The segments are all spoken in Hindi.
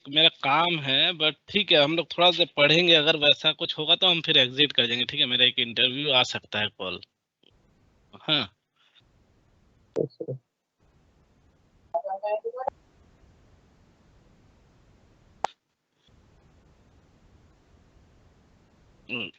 मेरा काम है, बट ठीक है हम लोग थोड़ा सा पढ़ेंगे, अगर वैसा कुछ होगा तो हम फिर एग्जिट कर जाएंगे, ठीक है। मेरा एक इंटरव्यू आ सकता है कॉल। हाँ। हम्म।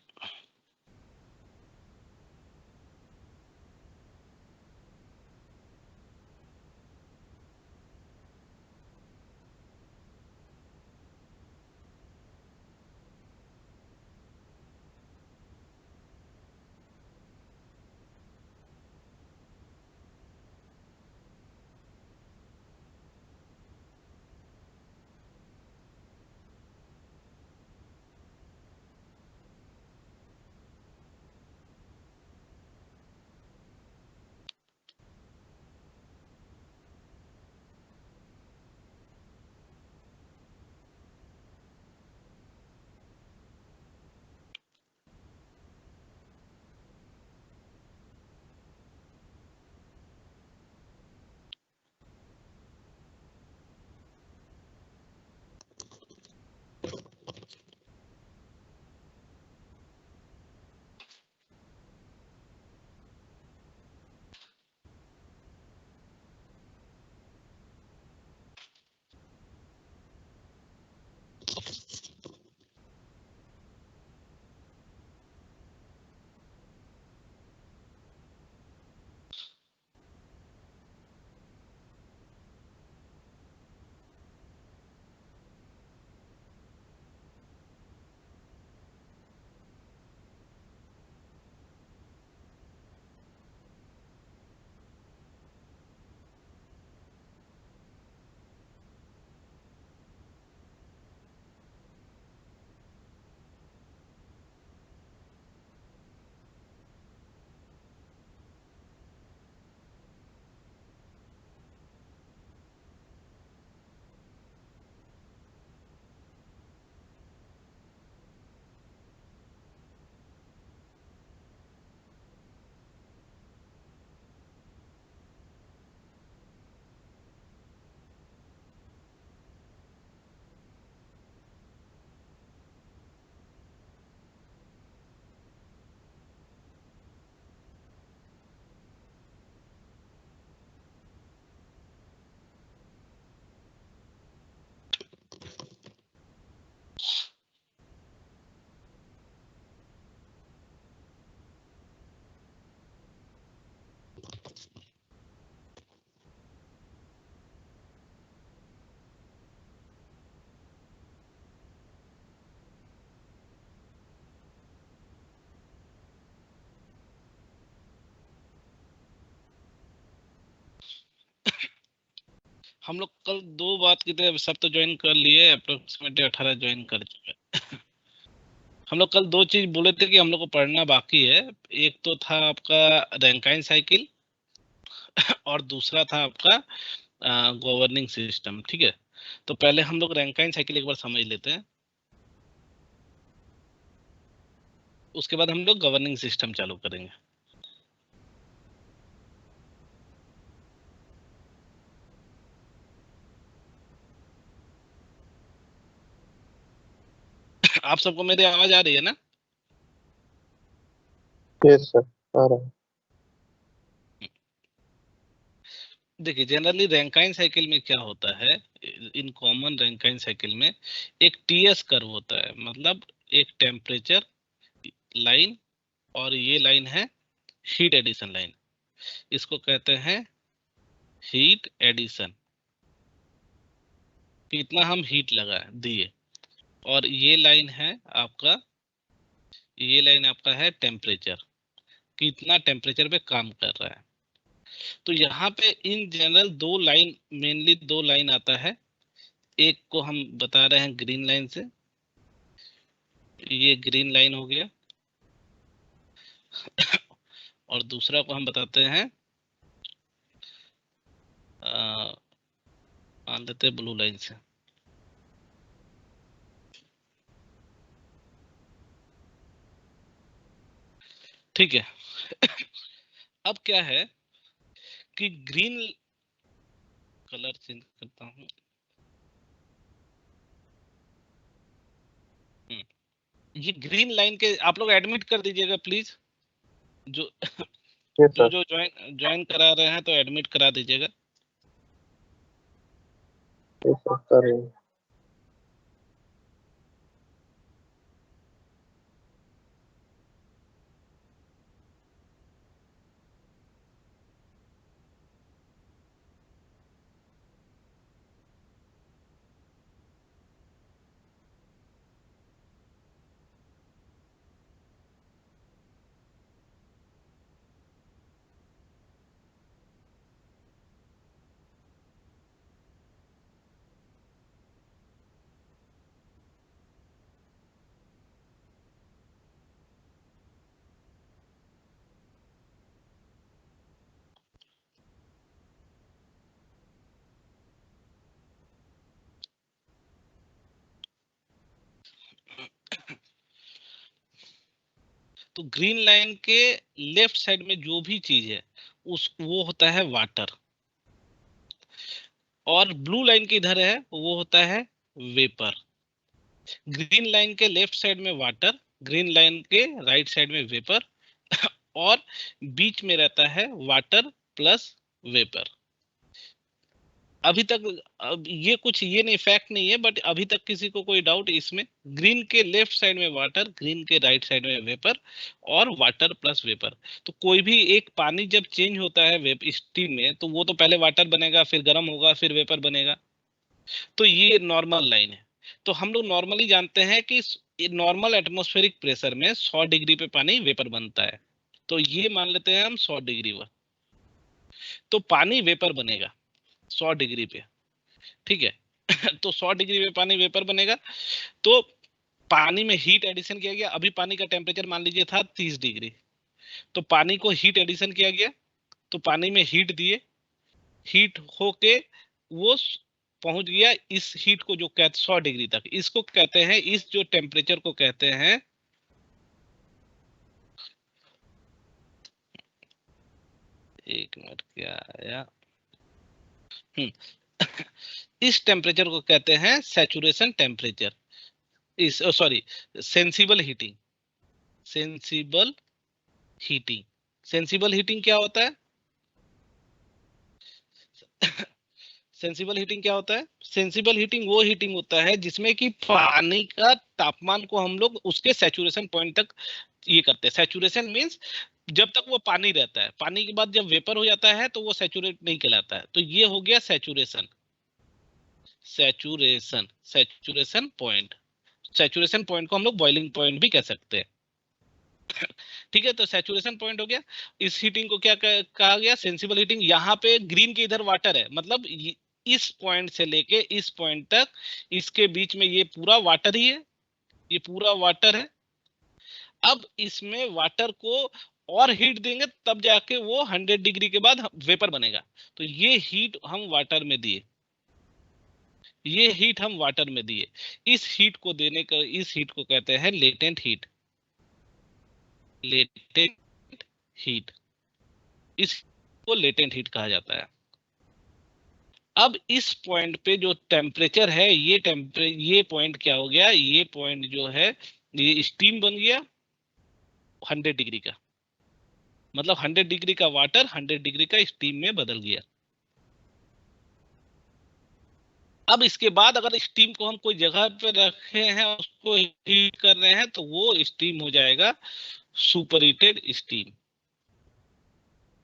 हम लोग कल दो बात की थे, सब तो ज्वाइन कर लिए, अप्रोक्सीमेटली 18 ज्वाइन कर चुके हैं। हम लोग कल दो चीज बोले थे कि हम लोग को पढ़ना बाकी है। एक तो था आपका रैंकाइन साइकिल और दूसरा था आपका गवर्निंग सिस्टम, ठीक है। तो पहले हम लोग रैंकाइन साइकिल एक बार समझ लेते हैं, उसके बाद हम लोग गवर्निंग सिस्टम चालू करेंगे। आप सबको मेरी आवाज आ रही है ना? यस सर, आ रहा है। देखिए जनरली रैंकाइन साइकिल में क्या होता है, इन कॉमन रैंकाइन साइकिल में एक टीएस कर्व होता है, मतलब एक टेम्परेचर लाइन, और ये लाइन है हीट एडिशन लाइन। इसको कहते हैं हीट एडिशन, कितना हम हीट लगा दिए। और ये लाइन आपका है टेम्परेचर, कितना टेम्परेचर पे काम कर रहा है। तो यहाँ पे इन जनरल दो लाइन, मेनली दो लाइन आता है। एक को हम बता रहे हैं ग्रीन लाइन से, ये ग्रीन लाइन हो गया, और दूसरा को हम बताते हैं मान लेते हैं ब्लू लाइन से, ठीक है। अब क्या है कि ग्रीन, कलर चेंज करता हूँ, ये ग्रीन लाइन के आप लोग एडमिट कर दीजिएगा प्लीज, जो यस जो सर। जो ज्वाइन करा रहे हैं तो एडमिट करा दीजिएगा। यस सर, कर रहे हैं। तो ग्रीन लाइन के लेफ्ट साइड में जो भी चीज है उस वो होता है वाटर, और ब्लू लाइन के इधर है वो होता है वेपर। ग्रीन लाइन के लेफ्ट साइड में वाटर, ग्रीन लाइन के राइट साइड में वेपर, और बीच में रहता है वाटर प्लस वेपर। अभी तक अब ये कुछ ये नहीं फैक्ट नहीं है, बट अभी तक किसी को कोई डाउट इसमें? ग्रीन के लेफ्ट साइड में वाटर, ग्रीन के राइट साइड में वेपर, और वाटर प्लस वेपर। तो कोई भी एक पानी जब चेंज होता है वेप स्टीम में, तो वो तो पहले वाटर बनेगा, फिर गर्म होगा, फिर वेपर बनेगा। तो ये नॉर्मल लाइन है। तो हम लोग नॉर्मली जानते हैं कि नॉर्मल एटमॉस्फेरिक प्रेशर में 100 डिग्री पे पानी वेपर बनता है। तो ये मान लेते हैं हम 100 डिग्री पर, तो पानी वेपर बनेगा 100 डिग्री पे, ठीक है। तो 100 डिग्री पे पानी वेपर बनेगा। तो पानी में हीट एडिशन किया गया, अभी पानी का टेम्परेचर मान लीजिए था 30 डिग्री, तो पानी को हीट एडिशन किया गया, तो पानी में हीट दिए, हीट होके वो पहुंच गया इस हीट को जो कहते 100 डिग्री तक, इसको कहते हैं, इस जो टेम्परेचर को कहते हैं, एक मिनट क्या आया, इस टेम्परेचर को कहते हैं सैचुरेशन टेम्परेचर, इस sorry sensible heating. Sensible heating, sensible heating क्या होता है? सेंसिबल हीटिंग क्या होता है? सेंसिबल हीटिंग वो हीटिंग होता है जिसमें कि पानी का तापमान को हम लोग उसके सैचुरेशन पॉइंट तक ये करते हैं। सैचुरेशन मींस जब तक वो पानी रहता है, पानी के बाद जब वेपर हो जाता है तो वो सैचुरेट नहीं कहलाता है। तो ये हो गया saturation, saturation, saturation point. Saturation point को हम लोग बॉइलिंग पॉइंट भी कह सकते हैं। ठीक है, तो सैचुरेशन पॉइंट हो गया। इस हीटिंग को क्या कहा गया? Sensible heating. यहाँ पे ग्रीन के इधर वाटर है, मतलब इस पॉइंट से लेके इस पॉइंट तक, इसके बीच में ये पूरा वाटर ही है, ये पूरा वाटर है। अब इसमें वाटर को और हीट देंगे तब जाके वो 100 डिग्री के बाद वेपर बनेगा। तो ये हीट हम वाटर में दिए, ये हीट हम वाटर में दिए। इस हीट को देने का, इस हीट को कहते हैं लेटेंट हीट, लेटेंट हीट, इसको लेटेंट हीट कहा जाता है। अब इस पॉइंट पे जो टेम्परेचर है, ये पॉइंट क्या हो गया? ये पॉइंट जो है ये स्टीम बन गया 100 डिग्री का, मतलब 100 डिग्री का वाटर 100 डिग्री का स्टीम में बदल गया। अब इसके बाद अगर स्टीम को हम कोई जगह पे रखे हैं, उसको हीट कर रहे हैं, तो वो स्टीम हो जाएगा super heated steam,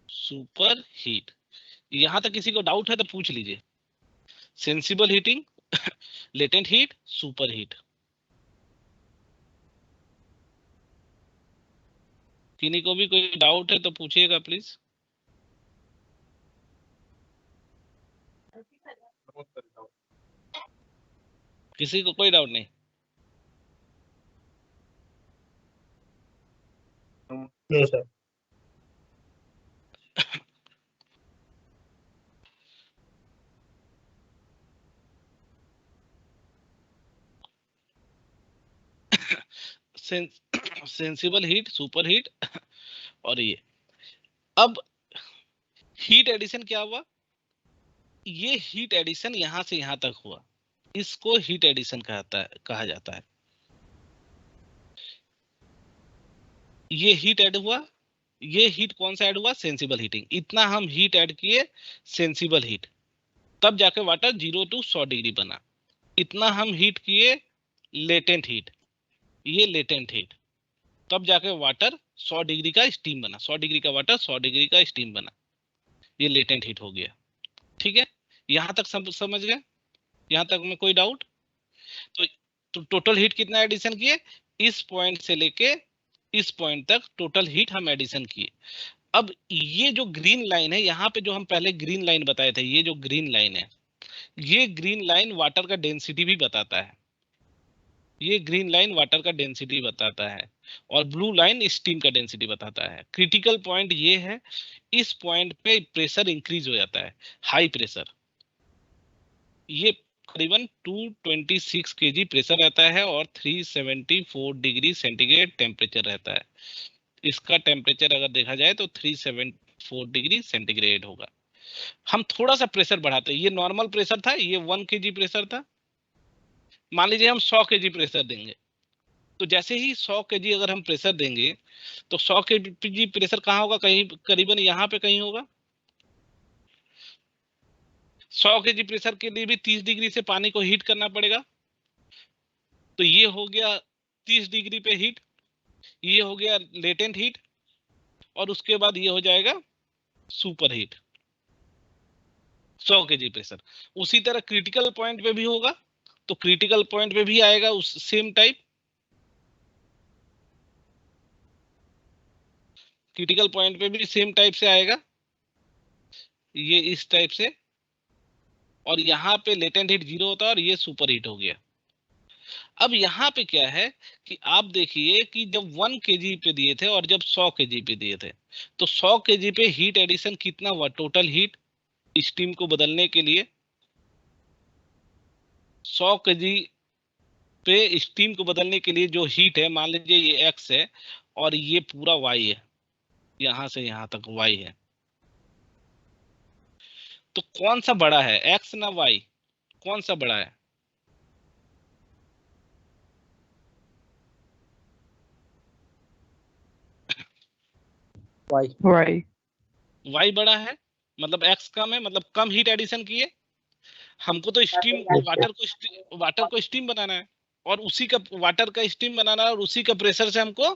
super heat. यहां तक किसी को डाउट है तो पूछ लीजिए। Sensible heating, latent heat, super heat. किन्हीं को भी कोई डाउट है तो पूछिएगा प्लीज। किसी को कोई डाउट नहीं? No sir. Sensible heat, super heat, और ये अब हीट एडिशन क्या हुआ? ये हीट एडिशन यहां से यहां तक हुआ, इसको हीट एडिशन कहा जाता है। ये हीट ऐड हुआ, ये हीट कौन सा ऐड हुआ, सेंसिबल हीटिंग, इतना हम हीट ऐड किए, सेंसिबल हीट, तब जाके वाटर 0 to 100 डिग्री बना। इतना हम हीट किए, लेटेंट हीट, ये लेटेंट हीट, तब जाके वाटर 100 डिग्री का स्टीम बना, 100 डिग्री का वाटर 100 डिग्री का स्टीम बना, ये लेटेंट हीट हो गया। ठीक है, यहां तक समझ गए, यहां तक में कोई डाउट? तो टोटल हीट कितना एडिशन किए, इस पॉइंट से लेके इस पॉइंट तक टोटल हीट हम एडिशन किए। अब ये जो ग्रीन लाइन है, यहाँ पे जो हम पहले ग्रीन लाइन बताए थे, ये जो ग्रीन लाइन है, ये ग्रीन लाइन वाटर का डेंसिटी भी बताता है, ये ग्रीन लाइन वाटर का डेंसिटी बताता है, और ब्लू लाइन स्टीम का डेंसिटी बताता है। क्रिटिकल पॉइंट ये है, इस पॉइंट पे प्रेशर इंक्रीज हो जाता है, हाई प्रेशर, ये करीबन 226 केजी प्रेशर रहता है और 374 डिग्री सेंटीग्रेड टेम्परेचर रहता है। इसका टेम्परेचर अगर देखा जाए तो 374 डिग्री सेंटीग्रेड होगा। हम थोड़ा सा प्रेशर बढ़ाते हैं, ये नॉर्मल प्रेशर था, ये 1 केजी प्रेशर था, मान लीजिए हम 100 केजी प्रेशर देंगे, तो जैसे ही 100 केजी अगर हम प्रेशर देंगे, तो 100 केजी प्रेशर कहाँ होगा, कहीं करीबन यहाँ पे कहीं होगा। 100 केजी प्रेशर के लिए भी 30 डिग्री से पानी को हीट करना पड़ेगा, तो ये हो गया 30 डिग्री पे हीट, ये हो गया लेटेंट हीट, और उसके बाद ये हो जाएगा सुपर हीट, 100 केजी प्रेशर। उसी तरह क्रिटिकल पॉइंट पे भी होगा, तो क्रिटिकल पॉइंट पे भी आएगा उस सेम टाइप, क्रिटिकल पॉइंट पे भी सेम टाइप से आएगा, ये इस टाइप से, और यहाँ पे लेटेंट हीट 0 होता है और ये सुपर हीट हो गया। अब यहाँ पे क्या है कि आप देखिए कि जब 1 केजी पे दिए थे और जब 100 केजी पे दिए थे, तो 100 केजी पे हीट एडिशन कितना हुआ, टोटल हीट स्टीम को बदलने के लिए, 100 केजी पे स्टीम को बदलने के लिए जो हीट है, मान लीजिए ये x है और ये पूरा y है, यहां से यहां तक y है, तो कौन सा बड़ा है, x ना y, कौन सा बड़ा है? वाई। वाई। y बड़ा है, मतलब x कम है, मतलब कम हीट एडिशन किए। हमको तो स्टीम, वाटर को स्टीम बनाना है, और उसी का वाटर का स्टीम बनाना है, और उसी का प्रेशर से हमको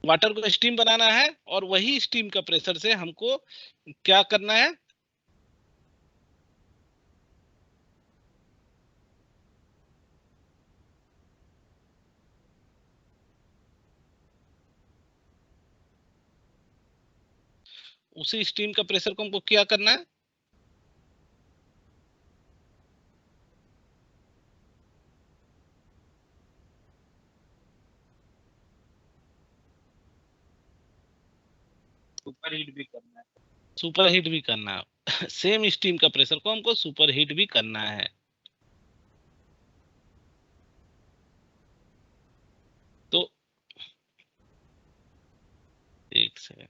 वाटर को स्टीम बनाना है, और वही स्टीम का प्रेशर से हमको क्या करना है, उसी स्टीम का प्रेशर को हमको क्या करना है, सुपर हीट भी करना है। सुपर हीट भी करना है। सेम स्टीम का प्रेशर को हमको सुपर हीट भी करना है। तो एक सेकंड,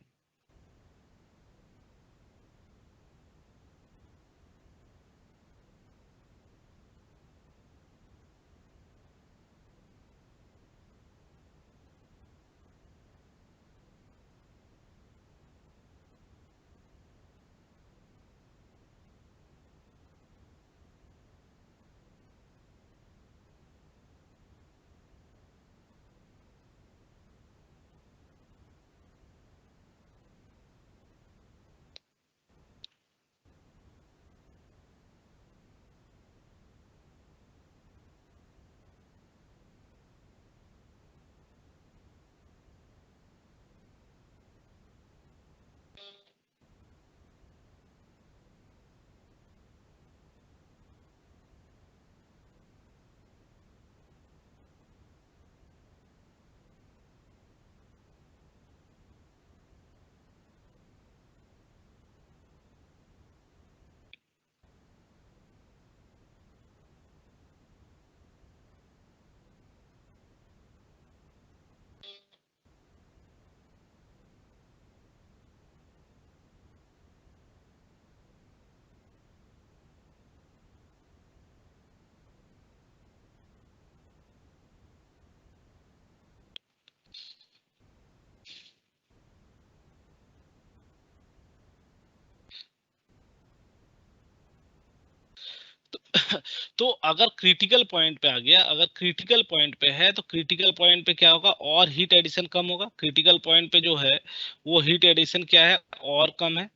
तो अगर क्रिटिकल पॉइंट पे आ गया, अगर क्रिटिकल पॉइंट पे है तो क्रिटिकल पॉइंट पे क्या होगा, और हीट एडिशन कम होगा। क्रिटिकल पॉइंट पे जो है वो हीट एडिशन क्या है, और कम है।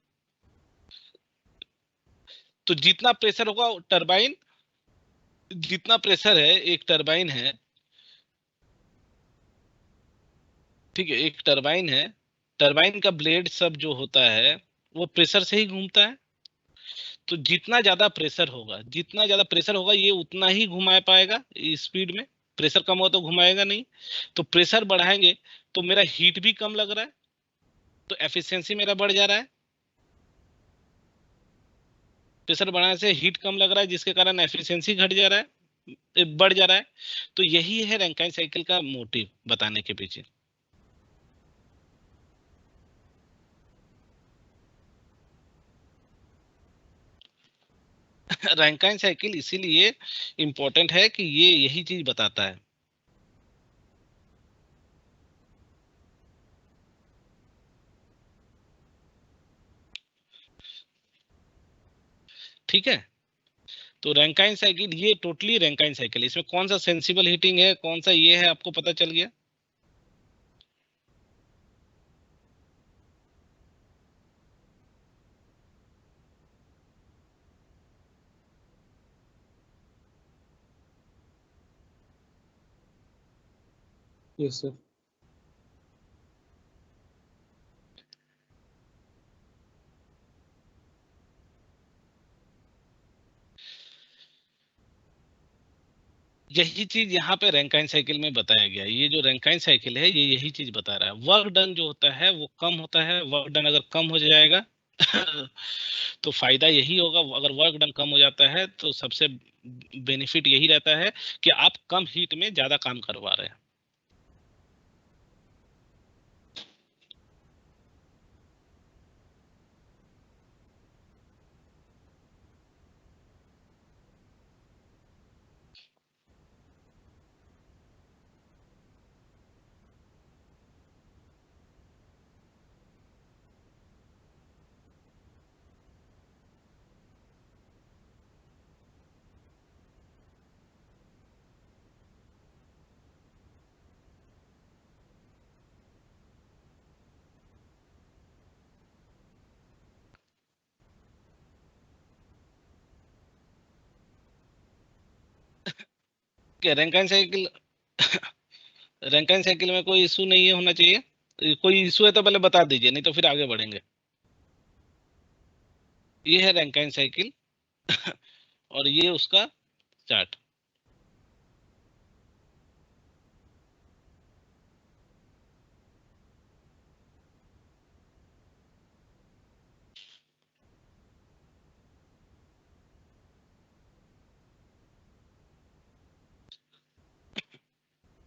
तो जितना प्रेशर होगा टरबाइन, जितना प्रेशर है, एक टरबाइन है, ठीक है, एक टरबाइन है, टरबाइन का ब्लेड सब जो होता है वो प्रेशर से ही घूमता है। तो जितना ज्यादा प्रेशर होगा, जितना ज्यादा प्रेशर होगा ये उतना ही घुमा पाएगा स्पीड में। प्रेशर कम हो तो घुमाएगा नहीं। तो प्रेशर बढ़ाएंगे तो मेरा हीट भी कम लग रहा है, तो एफिशिएंसी मेरा बढ़ जा रहा है। प्रेशर बढ़ाने से हीट कम लग रहा है, जिसके कारण एफिशिएंसी घट जा रहा है, बढ़ जा रहा है। तो यही है रैंकाइन साइकिल का मोटिव बताने के पीछे। रैंकाइन साइकिल इसीलिए इंपॉर्टेंट है कि ये यही चीज बताता है। ठीक है, तो रैंकाइन साइकिल ये टोटली रैंकाइन साइकिल, इसमें कौन सा सेंसिबल हीटिंग है, कौन सा ये है, आपको पता चल गया। Yes sir. यही चीज यहाँ पे रैंकाइन साइकिल में बताया गया। ये जो रैंकाइन साइकिल है ये यही चीज बता रहा है। वर्क डन जो होता है वो कम होता है, वर्क डन अगर कम हो जाएगा तो फायदा यही होगा। अगर वर्क डन कम हो जाता है तो सबसे बेनिफिट यही रहता है कि आप कम हीट में ज्यादा काम करवा रहे हैं। रैंकाइन साइकिल रैंकाइन साइकिल में कोई इशू नहीं है होना चाहिए। कोई इशू है तो पहले बता दीजिए, नहीं तो फिर आगे बढ़ेंगे। ये है रैंकाइन साइकिल और ये उसका चार्ट।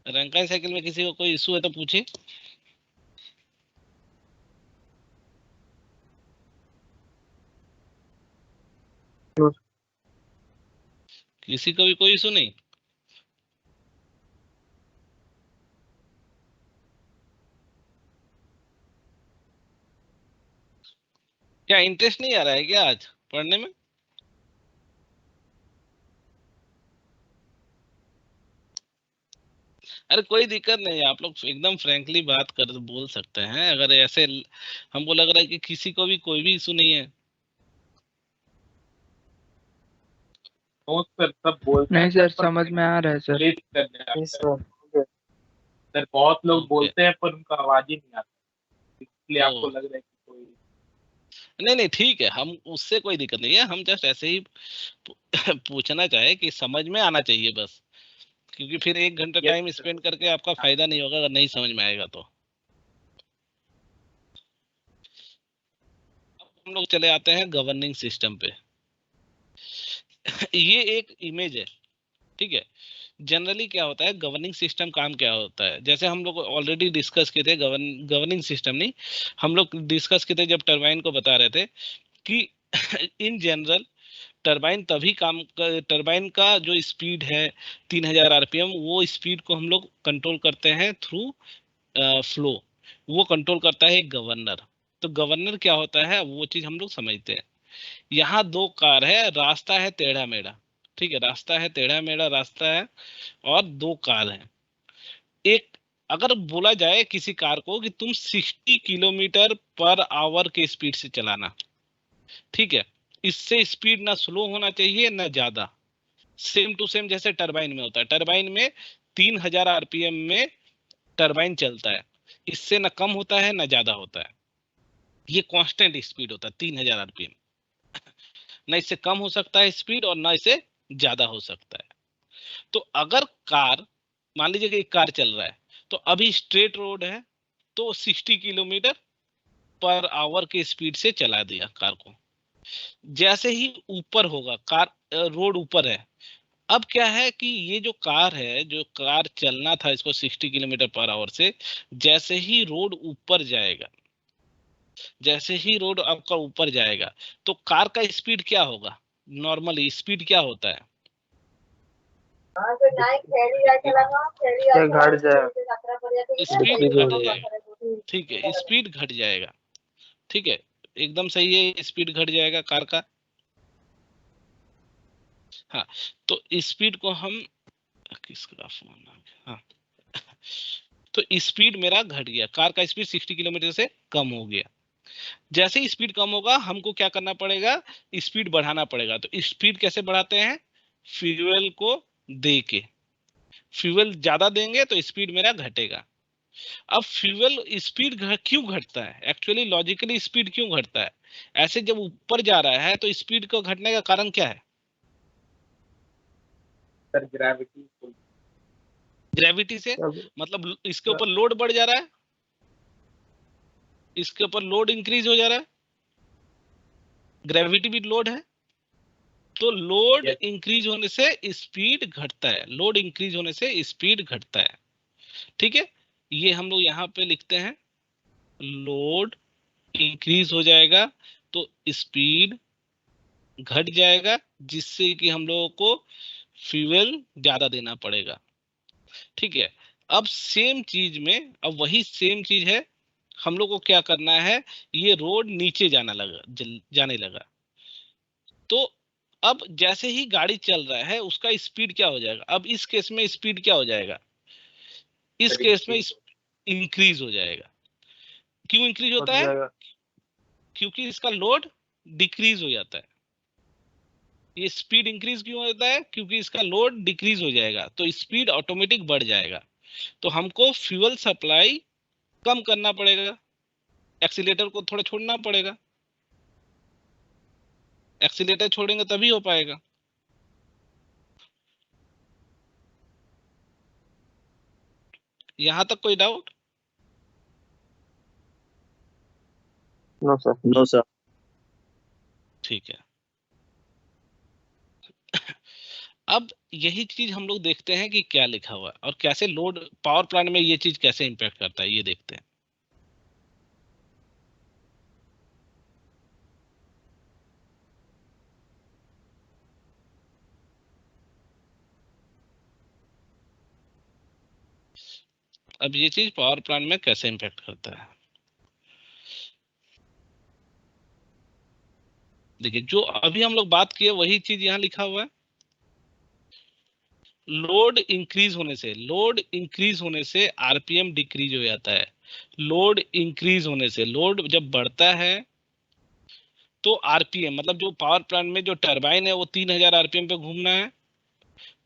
रैंकाइन साइकिल में किसी को कोई इशू है तो पूछिए। किसी को भी कोई इशू नहीं। क्या इंटरेस्ट नहीं आ रहा है क्या आज पढ़ने में? अरे कोई दिक्कत नहीं है, आप लोग एकदम फ्रैंकली बात कर बोल सकते हैं। अगर ऐसे हमको लग रहा है कि किसी को भी कोई भी इशू नहीं है। सर सब बोलते नहीं हैं सर, पर समझ में आ रहा है सर। रिलेट करने आता है। Yes sir. सर बहुत लोग ओके। बोलते हैं पर उनका आवाज ही नहीं आता, इसलिए ओ। आपको लग रहा है कि कोई नहीं नहीं ठीक है, हम उससे कोई दिक्कत नहीं है। हम जस्ट ऐसे ही पूछना चाहे कि समझ में आना चाहिए बस। क्योंकि फिर 1 घंटा Yes, टाइम sir. स्पेंड करके आपका फायदा नहीं होगा अगर नहीं समझ में आएगा तो। अब हम लोग चले आते हैं गवर्निंग सिस्टम पे। ये एक इमेज है, ठीक है। जनरली क्या होता है गवर्निंग सिस्टम, काम क्या होता है, जैसे हम लोग ऑलरेडी डिस्कस किए थे। गवर्निंग सिस्टम नहीं, हम लोग डिस्कस किए थे जब टरबाइन को बता रहे थे कि इन जनरल टरबाइन तभी काम, टरबाइन का जो स्पीड है 3000 आरपीएम, वो स्पीड को हम लोग कंट्रोल करते हैं थ्रू फ्लो। वो कंट्रोल करता है एक गवर्नर। तो गवर्नर क्या होता है वो चीज हम लोग समझते हैं। यहाँ दो कार है, रास्ता है टेढ़ा मेढ़ा, ठीक है, रास्ता है, टेढ़ा मेढ़ा रास्ता है और 2 कार हैं। एक अगर बोला जाए किसी कार को कि तुम 60 किलोमीटर पर आवर के स्पीड से चलाना, ठीक है, इससे स्पीड ना स्लो होना चाहिए ना ज्यादा, सेम टू सेम जैसे टरबाइन में होता है। टरबाइन में 3000 आरपीएम में टरबाइन चलता है, इससे ना कम होता है ना ज्यादा होता है, ये कांस्टेंट स्पीड होता है 3000 आरपीएम, ना इससे कम हो सकता है स्पीड और ना इससे ज्यादा हो सकता है। तो अगर कार, मान लीजिए कि एक कार चल रहा है, तो अभी स्ट्रेट रोड है तो 60 किलोमीटर पर आवर के स्पीड से चला दिया कार को। जैसे ही ऊपर होगा, कार रोड ऊपर है, अब क्या है कि ये जो कार है, जो कार चलना था इसको 60 किलोमीटर पर आवर से, जैसे ही रोड ऊपर जाएगा, जैसे ही रोड आपका ऊपर जाएगा तो कार का स्पीड क्या होगा? नॉर्मली स्पीड क्या होता है? घट जाए, स्पीड डिक्रीज घट होगा। जाएगा, ठीक है, स्पीड घट जाएगा, ठीक है, एकदम सही है, स्पीड घट जाएगा कार का। हाँ, तो स्पीड को हम किसका फोन आ गया, हाँ, तो स्पीड मेरा घट गया, कार का स्पीड 60 किलोमीटर से कम हो गया। जैसे ही स्पीड कम होगा हमको क्या करना पड़ेगा? स्पीड बढ़ाना पड़ेगा। तो स्पीड कैसे बढ़ाते हैं? फ्यूल को दे के, फ्यूल ज्यादा देंगे तो स्पीड मेरा घटेगा। अब फ्यूल स्पीड क्यों घटता है? एक्चुअली लॉजिकली स्पीड क्यों घटता है? ऐसे जब ऊपर जा रहा है तो स्पीड को घटने का कारण क्या है? सर ग्रेविटी, ग्रेविटी से, अब मतलब इसके ऊपर लोड बढ़ जा रहा है, इसके ऊपर लोड इंक्रीज हो जा रहा है, ग्रेविटी भी लोड है, तो लोड Yes. इंक्रीज होने से स्पीड घटता है, लोड इंक्रीज होने से स्पीड घटता है, ठीक है। ये हम लोग यहाँ पे लिखते हैं, लोड इंक्रीज हो जाएगा तो स्पीड घट जाएगा, जिससे कि हम लोगों को फ्यूल ज्यादा देना पड़ेगा, ठीक है। अब सेम चीज में, अब वही सेम चीज है, हम लोग को क्या करना है, ये रोड नीचे जाना लगा, जाने लगा, तो अब जैसे ही गाड़ी चल रहा है उसका स्पीड क्या हो जाएगा? अब इस केस में स्पीड क्या हो जाएगा? इस सर केस में increase इंक्रीज हो जाएगा। क्यों इंक्रीज बढ़ होता है? जाएगा। क्योंकि इसका लोड डिक्रीज हो जाता है। ये स्पीड इंक्रीज क्यों होता है? क्योंकि इसका लोड डिक्रीज हो जाएगा तो स्पीड ऑटोमेटिक बढ़ जाएगा। तो हमको फ्यूल सप्लाई कम करना पड़ेगा, एक्सीलेटर को थोड़ा छोड़ना पड़ेगा, एक्सीलेटर छोड़ेंगे तभी हो पाएगा। यहां तक कोई doubt? No sir. No sir. ठीक है। अब यही चीज हम लोग देखते हैं कि क्या लिखा हुआ है और कैसे लोड पावर प्लांट में ये चीज कैसे इंपैक्ट करता है, ये देखते हैं। अब ये चीज पावर प्लांट में कैसे इंपैक्ट करता है, देखिए, जो अभी हम लोग बात किए वही चीज यहाँ लिखा हुआ है। लोड इंक्रीज होने से आरपीएम डिक्रीज हो जाता है। लोड इंक्रीज होने से, लोड जब बढ़ता है तो आरपीएम, मतलब जो पावर प्लांट में जो टरबाइन है वो 3000 आरपीएम पे घूमना है,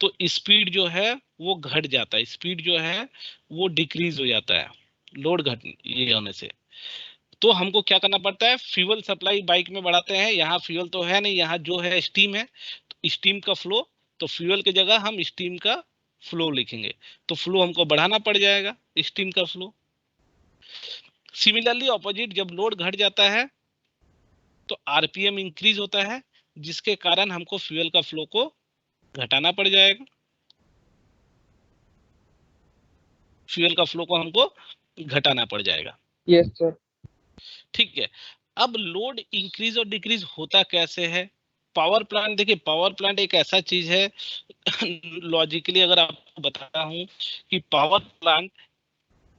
तो स्पीड जो है वो घट जाता है, स्पीड जो है वो डिक्रीज हो जाता है लोड घट ये होने से। तो हमको क्या करना पड़ता है? फ्यूल सप्लाई बाइक में बढ़ाते हैं, यहाँ फ्यूल तो है नहीं, यहाँ जो है स्टीम है, तो स्टीम का फ्लो, तो फ्यूल की जगह हम स्टीम का फ्लो लिखेंगे, तो फ्लो हमको बढ़ाना पड़ जाएगा, स्टीम का फ्लो। सिमिलरली ऑपोजिट, जब लोड घट जाता है तो आरपीएम इंक्रीज होता है, जिसके कारण हमको फ्यूल का फ्लो को घटाना पड़ जाएगा, फ्यूल का फ्लो को हमको घटाना पड़ जाएगा। Yes sir. ठीक है। अब लोड इंक्रीज और डिक्रीज होता कैसे है? पावर प्लांट, देखिए पावर प्लांट एक ऐसा चीज है लॉजिकली अगर आपको बताता हूं कि power plant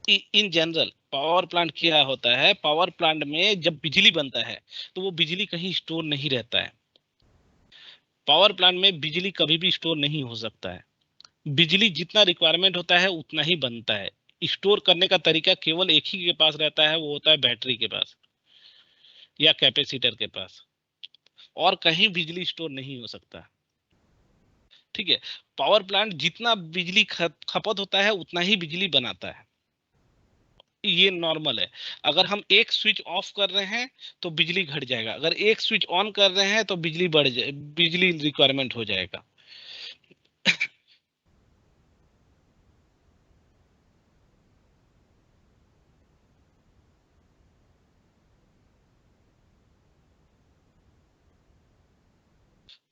in general, power plant क्या होता है, पावर प्लांट में जब बिजली बनता है तो वो बिजली कहीं स्टोर नहीं रहता है। पावर प्लांट में बिजली कभी भी स्टोर नहीं हो सकता है। बिजली जितना रिक्वायरमेंट होता है उतना ही बनता है। स्टोर करने का तरीका केवल एक ही के पास रहता है, वो होता है बैटरी के पास या कैपेसिटर के पास, और कहीं बिजली स्टोर नहीं हो सकता। ठीक है, पावर प्लांट जितना बिजली खपत होता है उतना ही बिजली बनाता है, ये नॉर्मल है। अगर हम एक स्विच ऑफ कर रहे हैं तो बिजली घट जाएगा, अगर एक स्विच ऑन कर रहे हैं तो बिजली बढ़ जाए, बिजली रिक्वायरमेंट हो जाएगा।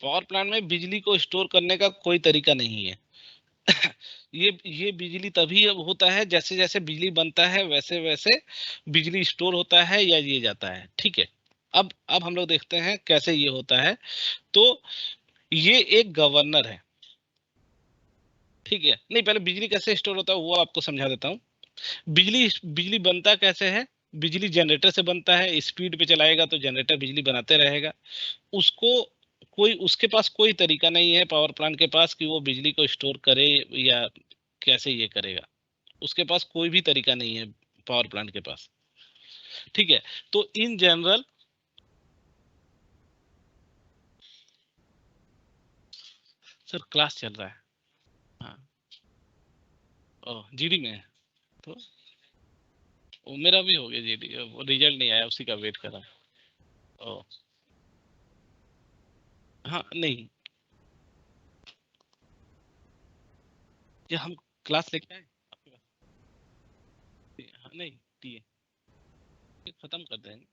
पावर प्लांट में बिजली को स्टोर करने का कोई तरीका नहीं है। ये बिजली तभी अब होता है जैसे जैसे बिजली बनता है वैसे वैसे बिजली स्टोर होता है या ये जाता है। ठीक है, अब हम लोग देखते हैं कैसे ये होता है। तो ये एक गवर्नर है। ठीक है, नहीं पहले बिजली कैसे स्टोर होता है वो आपको समझा देता हूँ। बिजली बनता कैसे है? बिजली जनरेटर से बनता है, स्पीड पे चलाएगा तो जनरेटर बिजली बनाते रहेगा। उसके पास कोई तरीका नहीं है पावर प्लांट के पास कि वो बिजली को स्टोर करे या कैसे ये करेगा। उसके पास कोई भी तरीका नहीं है पावर प्लांट के पास। ठीक है, तो इन जनरल सर क्लास चल रहा है। हाँ, जीडी में है तो वो मेरा भी हो गया जीडी, वो रिजल्ट नहीं आया, उसी का वेट कर रहा हूँ। ओ हाँ नहीं, क्या हम क्लास लेके आए आपके पास? हाँ नहीं, टीए खत्म कर देंगे।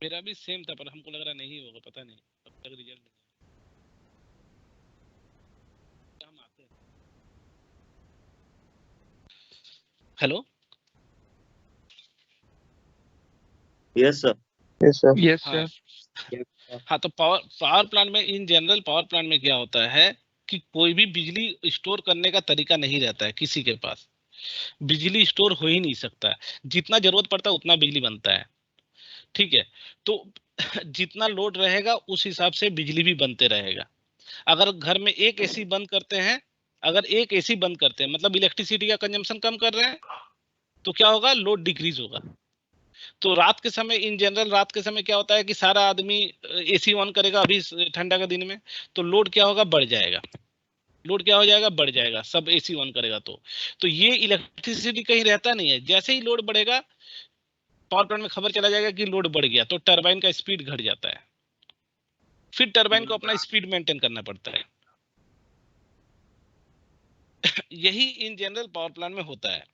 मेरा भी सेम था पर हमको लग रहा नहीं होगा, पता नहीं अब तक रिजल्ट नहीं आया। हम आते हैं। Hello, yes sir. Yes, sir. Yes हाँ सर। हाँ, तो पावर प्लांट में इन जनरल पावर प्लांट में क्या होता है कि कोई भी बिजली स्टोर करने का तरीका नहीं रहता है किसी के पास। बिजली स्टोर हो ही नहीं सकता है, जितना जरूरत पड़ता है उतना बिजली बनता है। ठीक है, तो जितना लोड रहेगा उस हिसाब से बिजली भी बनते रहेगा। अगर घर में एक एसी बंद करते हैं, अगर एक एसी बंद करते हैं मतलब इलेक्ट्रिसिटी का कंजम्पशन कम कर रहे हैं, तो क्या होगा? लोड डिक्रीज होगा। तो रात के समय इन जनरल रात के समय क्या होता है कि सारा आदमी एसी ऑन करेगा अभी ठंडा के दिन में, तो लोड क्या होगा? बढ़ जाएगा। लोड क्या हो जाएगा? बढ़ जाएगा, सब एसी ऑन करेगा तो ये इलेक्ट्रिसिटी कहीं रहता नहीं है। जैसे ही लोड बढ़ेगा पावर प्लांट में खबर चला जाएगा कि लोड बढ़ गया, तो टरबाइन का स्पीड घट जाता है, फिर टरबाइन को अपना स्पीड मेंटेन करना पड़ता है। यही इन जनरल पावर प्लांट में होता है।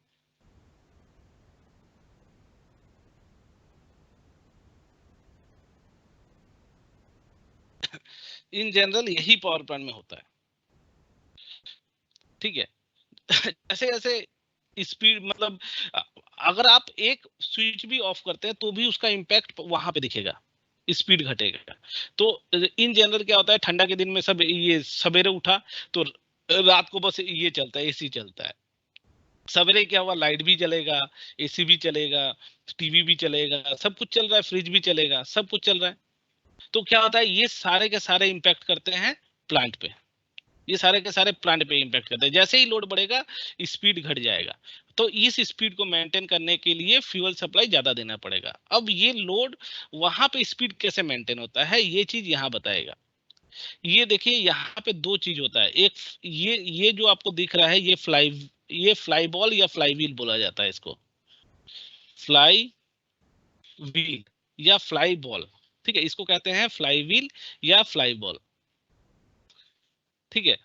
इन जनरल यही पावर प्लांट में होता है। ठीक है, जैसे जैसे स्पीड मतलब अगर आप एक स्विच भी ऑफ करते हैं तो भी उसका इम्पैक्ट वहां पे दिखेगा, स्पीड घटेगा। तो इन जनरल क्या होता है, ठंडा के दिन में सब ये सवेरे उठा तो रात को बस ये चलता है, एसी चलता है। सवेरे क्या हुआ? लाइट भी चलेगा, एसी भी चलेगा, टीवी भी चलेगा, सब कुछ चल रहा है, फ्रिज भी चलेगा, सब कुछ चल रहा है। तो क्या होता है, ये सारे के सारे इम्पैक्ट करते हैं प्लांट पे। ये सारे के सारे प्लांट पे इम्पैक्ट करते हैं। जैसे ही लोड बढ़ेगा स्पीड घट जाएगा, तो इस स्पीड को मेंटेन करने के लिए फ्यूल सप्लाई ज्यादा देना पड़ेगा। अब ये लोड वहां पे स्पीड कैसे मेंटेन होता है ये चीज यहाँ बताएगा। ये देखिए यहाँ पे दो चीज होता है, एक ये जो आपको दिख रहा है ये फ्लाई बॉल या फ्लाई व्हील बोला जाता है इसको, फ्लाई व्हील या फ्लाई बॉल। ठीक है, इसको कहते हैं फ्लाई व्हील या फ्लाई बॉल। ठीक है,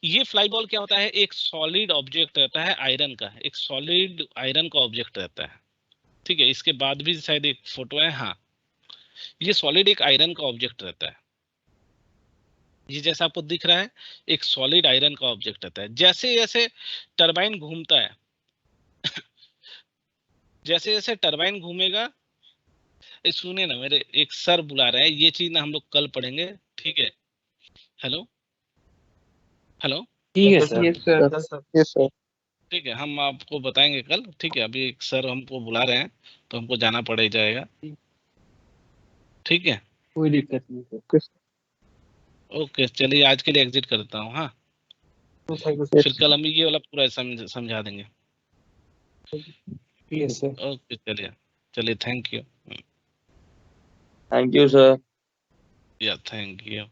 ये फ्लाई बॉल क्या होता है? एक सॉलिड ऑब्जेक्ट रहता है आयरन का, एक सॉलिड आयरन का ऑब्जेक्ट रहता है। ठीक है, इसके बाद भी शायद एक फोटो है। हाँ, ये सॉलिड एक आयरन का ऑब्जेक्ट रहता है। ये जैसा आपको दिख रहा है एक सॉलिड आयरन का ऑब्जेक्ट रहता है। जैसे जैसे टरबाइन घूमता है जैसे जैसे टरबाइन घूमेगा, सुनिए ना, मेरे एक सर बुला रहे हैं, ये चीज ना हम लोग कल पढ़ेंगे। ठीक है, हेलो हेलो, ठीक है yes sir. Sir. Yes, sir. ठीक है, हम आपको बताएंगे कल। ठीक है, अभी एक सर हमको बुला रहे हैं तो हमको जाना पड़ जाएगा। ठीक है। कोई दिक्कत नहीं सर। Okay sir. ओके चलिए आज के लिए एग्जिट करता हूँ। हाँ थैंक यू फिर कल हम ये वाला पूरा समझा देंगे। Yes sir. ओके चलिए चलिए thank you. Thank you, sir. या थैंक यू।